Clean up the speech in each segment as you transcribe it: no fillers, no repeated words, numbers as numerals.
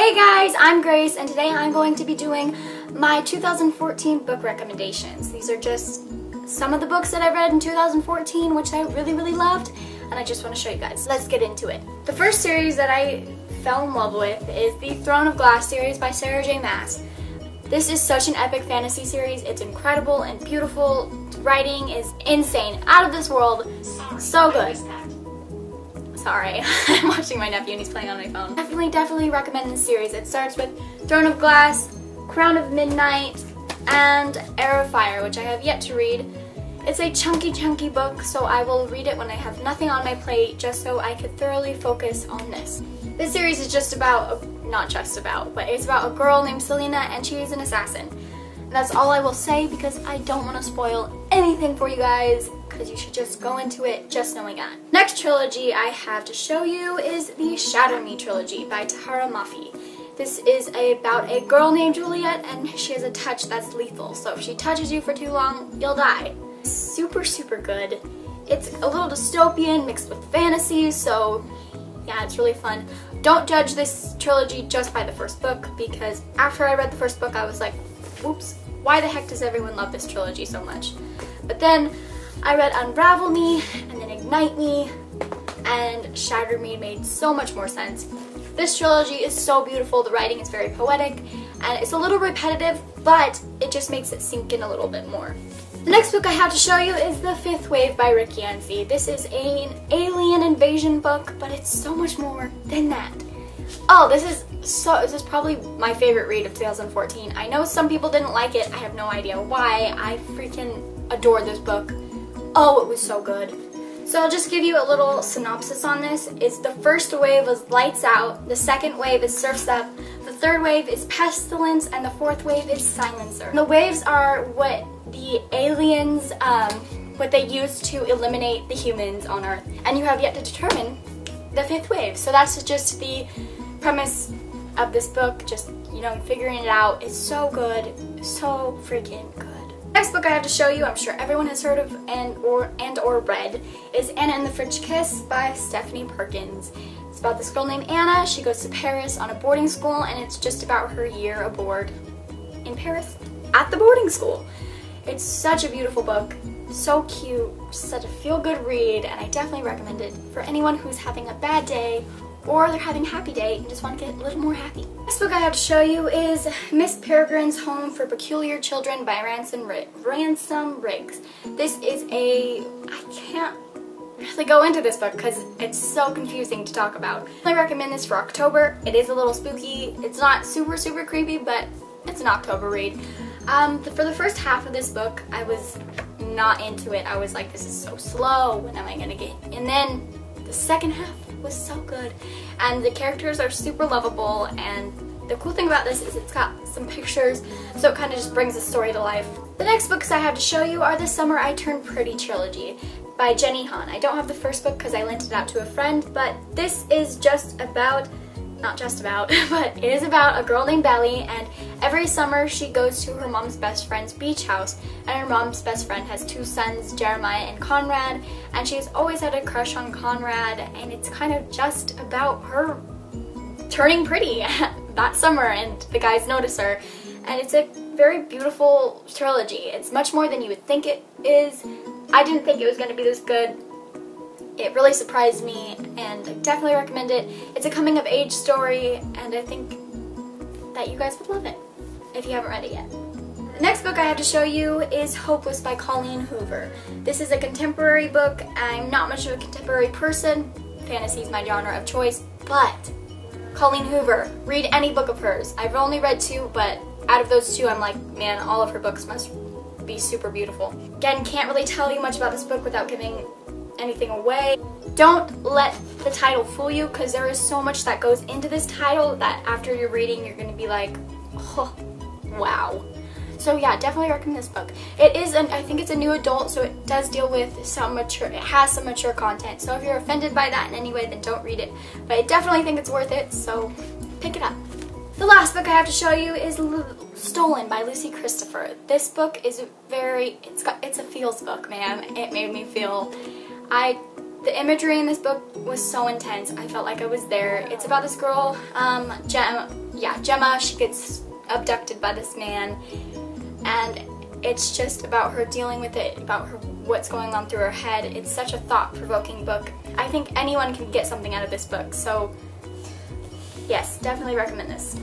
Hey guys, I'm Grace, and today I'm going to be doing my 2014 book recommendations. These are just some of the books that I read in 2014, which I really loved, and I just want to show you guys. Let's get into it. The first series that I fell in love with is the Throne of Glass series by Sarah J. Maas. This is such an epic fantasy series. It's incredible and beautiful. The writing is insane, out of this world, so good. Sorry, I'm watching my nephew and he's playing on my phone. Definitely recommend this series. It starts with Throne of Glass, Crown of Midnight, and Heir of Fire, which I have yet to read. It's a chunky book, so I will read it when I have nothing on my plate, just so I could thoroughly focus on this. This series is just about, not just about, but it's about a girl named Selena, and she is an assassin. And that's all I will say because I don't want to spoil anything for you guys, because you should just go into it just knowing that. Next trilogy I have to show you is the Shatter Me trilogy by Tahereh Mafi. This is about a girl named Juliet, and she has a touch that's lethal, so if she touches you for too long, you'll die. Super good. It's a little dystopian mixed with fantasy, so yeah, it's really fun. Don't judge this trilogy just by the first book, because after I read the first book I was like, oops, why the heck does everyone love this trilogy so much? But then I read Unravel Me, and then Ignite Me, and Shatter Me made so much more sense. This trilogy is so beautiful, the writing is very poetic, and it's a little repetitive, but it just makes it sink in a little bit more. The next book I have to show you is The Fifth Wave by Rick Yancey. This is an alien invasion book, but it's so much more than that. Oh, this is probably my favorite read of 2014. I know some people didn't like it, I have no idea why. I freaking adore this book. Oh, it was so good. So I'll just give you a little synopsis on this. It's the first wave is Lights Out, the second wave is Surf's Up, the third wave is Pestilence, and the fourth wave is Silencer. And the waves are what the aliens, what they use to eliminate the humans on Earth. And you have yet to determine the fifth wave. So that's just the premise of this book, just, you know, figuring it out. It's so good, so freaking good. Next book I have to show you, I'm sure everyone has heard of and or read, is Anna and the French Kiss by Stephanie Perkins. It's about this girl named Anna. She goes to Paris on a boarding school, and it's just about her year aboard in Paris at the boarding school. It's such a beautiful book, so cute, such a feel-good read, and I definitely recommend it for anyone who's having a bad day or they're having a happy day and just want to get a little more happy. Next book I have to show you is Miss Peregrine's Home for Peculiar Children by Ransom Riggs. This is I can't really go into this book because it's so confusing to talk about. I recommend this for October. It is a little spooky. It's not super creepy, but it's an October read. For the first half of this book, I was not into it. I was like, this is so slow, when am I gonna get? And then the second half was so good. And the characters are super lovable, and the cool thing about this is it's got some pictures, so it kind of just brings the story to life. The next books I have to show you are The Summer I Turned Pretty trilogy by Jenny Han. I don't have the first book because I lent it out to a friend, but this is just about, not just about, but it is about a girl named Belly, and every summer she goes to her mom's best friend's beach house, and her mom's best friend has two sons, Jeremiah and Conrad, and she's always had a crush on Conrad, and it's kind of just about her turning pretty that summer, and the guys notice her, and it's a very beautiful trilogy. It's much more than you would think it is. I didn't think it was going to be this good. It really surprised me, and I definitely recommend it. It's a coming-of-age story, and I think that you guys would love it if you haven't read it yet. The next book I have to show you is Hopeless by Colleen Hoover. This is a contemporary book. I'm not much of a contemporary person. Fantasy is my genre of choice, but Colleen Hoover, read any book of hers. I've only read two, but out of those two, I'm like, man, all of her books must be super beautiful. Again, can't really tell you much about this book without giving anything away. Don't let the title fool you, because there is so much that goes into this title that after you're reading you're going to be like, oh, wow. So yeah, definitely recommend this book. It is, I think it's a new adult, so it does deal with some mature, it has some mature content, so if you're offended by that in any way, then don't read it. But I definitely think it's worth it, so pick it up. The last book I have to show you is Stolen by Lucy Christopher. This book is it's a feels book, man. It made me feel, I The imagery in this book was so intense. I felt like I was there. It's about this girl, Gemma. She gets abducted by this man, and it's just about her dealing with it, about what's going on through her head. It's such a thought-provoking book. I think anyone can get something out of this book, so yes, definitely recommend this.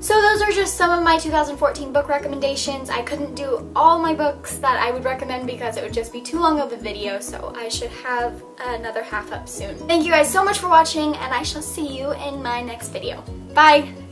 So those are just some of my 2014 book recommendations. I couldn't do all my books that I would recommend because it would just be too long of a video, so I should have another half up soon. Thank you guys so much for watching, and I shall see you in my next video. Bye!